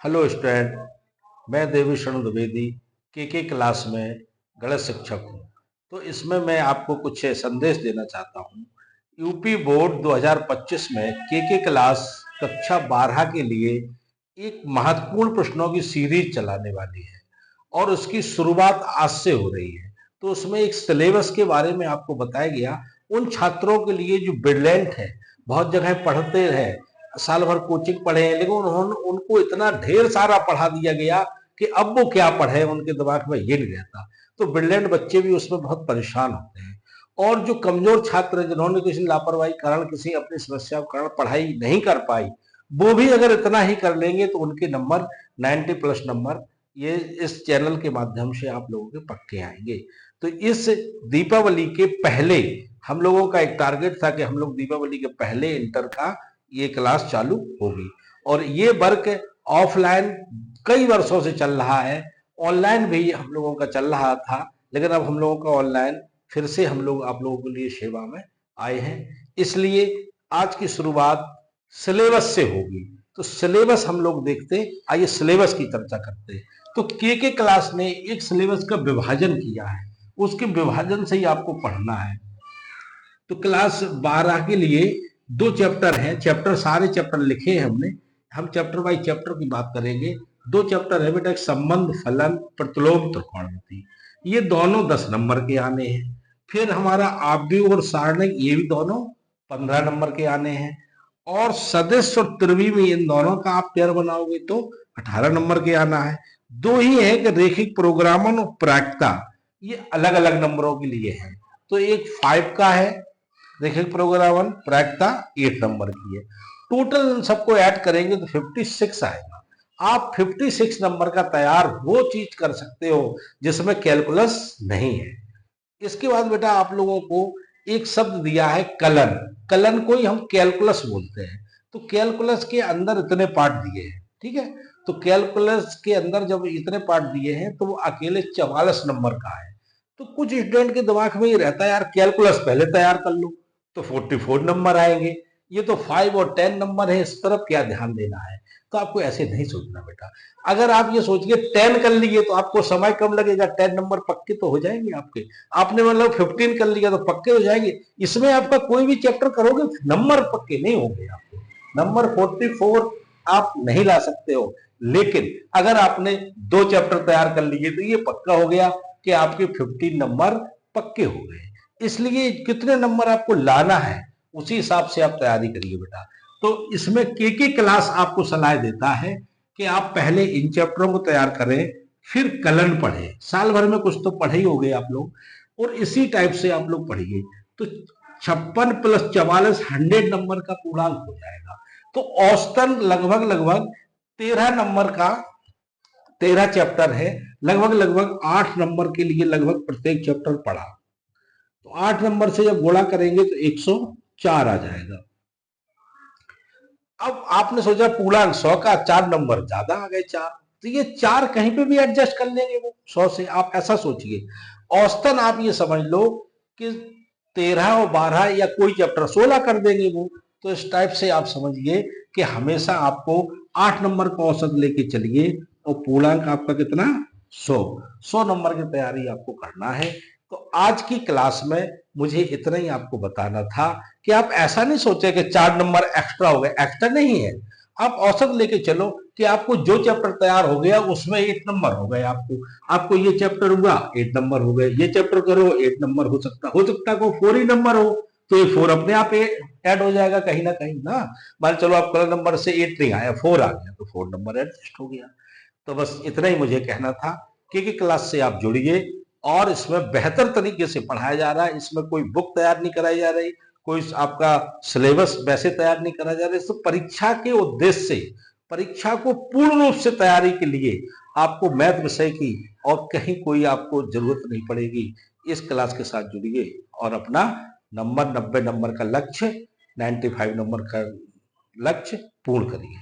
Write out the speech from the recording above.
Hello student, मैं देवीशरण द्विवेदी के class में गणित शिक्षक हूँ। तो इसमें मैं आपको कुछ संदेश देना चाहता हूँ। यूपी बोर्ड 2025 में के क्लास कक्षा 12 के लिए एक महत्वपूर्ण प्रश्नों की सीरीज चलाने वाली है और उसकी शुरुआत आज से हो रही है। तो उसमें एक सिलेबस के बारे में आपको बताया गया उन छात्रों के लिए जो ब्रिलियंट है, बहुत जगह पढ़ते हैं, साल भर कोचिंग पढ़े हैं, लेकिन उन्होंने उनको इतना ढेर सारा पढ़ा दिया गया कि अब वो क्या पढ़े, उनके दिमाग में ये नहीं रहता। तो ब्रिलियंट बच्चे भी उसमें बहुत परेशान होते हैं। और जो कमजोर छात्र हैं, जिन्होंने किसी लापरवाही कारण, किसी अपनी समस्या के कारण पढ़ाई नहीं कर पाई, वो भी अगर इतना ही कर लेंगे तो उनके नंबर 90 प्लस नंबर ये इस चैनल के माध्यम से आप लोगों के पक्के आएंगे। तो इस दीपावली के पहले हम लोगों का एक टारगेट था कि हम लोग दीपावली के पहले इंटर का ये क्लास चालू होगी। और ये वर्क ऑफलाइन कई वर्षों से चल रहा है, ऑनलाइन भी हम लोगों का चल रहा था, लेकिन अब हम लोगों का ऑनलाइन फिर से हम लोग आप लोगों के लिए सेवा में आए हैं। इसलिए आज की शुरुआत सिलेबस से होगी। तो सिलेबस हम लोग देखते, आइए सिलेबस की चर्चा करते हैं। तो के क्लास ने एक सिलेबस का विभाजन किया है, उसके विभाजन से ही आपको पढ़ना है। तो क्लास 12 के लिए 2 चैप्टर हैं, चैप्टर सारे चैप्टर लिखे हैं हमने, हम चैप्टर बाई चैप्टर की बात करेंगे। 2 चैप्टर है बेटा, संबंध, फलन, प्रतिलोम, त्रिकोणमिति। ये दोनों 10 नंबर के आने हैं। फिर हमारा आव्यूह और सारणिक, ये भी दोनों 15 नंबर के आने हैं। और सदिश और त्रिवी में इन दोनों का आप पेयर बनाओगे तो 18 नंबर के आना है। 2 ही है कि रेखिक प्रोग्रामन और प्रायिकता, ये अलग अलग नंबरों के लिए है। तो एक 5 का है रेखिक प्रोग्रामन, प्रायिकता 8 नंबर की है। टोटल सबको ऐड करेंगे तो 56 आएगा। आप 56 नंबर का तैयार वो चीज कर सकते हो जिसमें कैलकुलस नहीं है। इसके बाद बेटा आप लोगों को एक शब्द दिया है कलन। कलन को ही हम कैलकुलस बोलते हैं। तो कैलकुलस के अंदर इतने पार्ट दिए हैं, ठीक है। तो कैलकुलस के अंदर जब इतने पार्ट दिए हैं तो वो अकेले 44 नंबर का है। तो कुछ स्टूडेंट के दिमाग में ही रहता है यार कैलकुलस पहले तैयार कर लो तो 44 नंबर आएंगे, ये तो 5 और 10 नंबर है, इस तरफ क्या ध्यान देना है। तो आपको ऐसे नहीं सोचना बेटा। अगर आप ये सोचिए 10 कर लिए तो आपको समय कम लगेगा, 10 नंबर पक्के तो हो जाएंगे आपके। आपने मतलब 15 कर लिया तो पक्के हो जाएंगे। इसमें आपका कोई भी चैप्टर करोगे नंबर पक्के नहीं होंगे, आपको नंबर 44 आप नहीं ला सकते हो। लेकिन अगर आपने 2 चैप्टर तैयार कर लिए तो ये पक्का हो गया कि आपके 15 नंबर पक्के हो गए। इसलिए कितने नंबर आपको लाना है उसी हिसाब से आप तैयारी करिए बेटा। तो इसमें के क्लास आपको सलाह देता है कि आप पहले इन चैप्टरों को तैयार करें, फिर कलन पढ़े। साल भर में कुछ तो पढ़े ही हो गए आप लोग, और इसी टाइप से आप लोग पढ़िए। तो 56 प्लस 44 100 नंबर का पूर्णांक हो जाएगा। तो औसतन लगभग लगभग 13 नंबर का 13 चैप्टर है, लगभग लगभग 8 नंबर के लिए लगभग प्रत्येक चैप्टर पढ़ा। तो 8 नंबर से जब गुणा करेंगे तो 104 आ जाएगा। अब आपने सोचा पूर्णांक 100 का 4 नंबर ज्यादा आ गए 4, तो ये 4 कहीं पे भी एडजस्ट कर लेंगे वो 100 से। आप ऐसा सोचिए, औसतन आप ये समझ लो कि 13 और 12 या कोई चैप्टर 16 कर देंगे वो। तो इस टाइप से आप समझिए कि हमेशा आपको 8 नंबर का औसत लेके चलिए और पूर्णांक आपका कितना 100 नंबर की तैयारी आपको करना है। तो आज की क्लास में मुझे इतना ही आपको बताना था कि आप ऐसा नहीं सोचे कि 4 नंबर एक्स्ट्रा हो गए, एक्स्ट्रा नहीं है। आप औसत लेके चलो कि आपको जो चैप्टर तैयार हो गया उसमें 8 नंबर हो गए। आपको ये चैप्टर हुआ 8 नंबर हो गए, ये चैप्टर करो 8 नंबर हो सकता को 4 ही नंबर हो, तो ये 4 अपने आप ऐड हो जाएगा कहीं ना कहीं ना। मान चलो आप कल नंबर से 8 नहीं आया, 4 आ गया, तो 4 नंबर एडजस्ट हो गया। तो बस इतना ही मुझे कहना था कि क्लास से आप जुड़िए, और इसमें बेहतर तरीके से पढ़ाया जा रहा है। इसमें कोई बुक तैयार नहीं कराई जा रही, कोई आपका सिलेबस वैसे तैयार नहीं करा जा रहा है। तो परीक्षा के उद्देश्य से, परीक्षा को पूर्ण रूप से तैयारी के लिए आपको मैथ विषय की और कहीं कोई आपको जरूरत नहीं पड़ेगी। इस क्लास के साथ जुड़िए और अपना नंबर 90 नंबर का लक्ष्य, 95 नंबर का लक्ष्य पूर्ण करिए।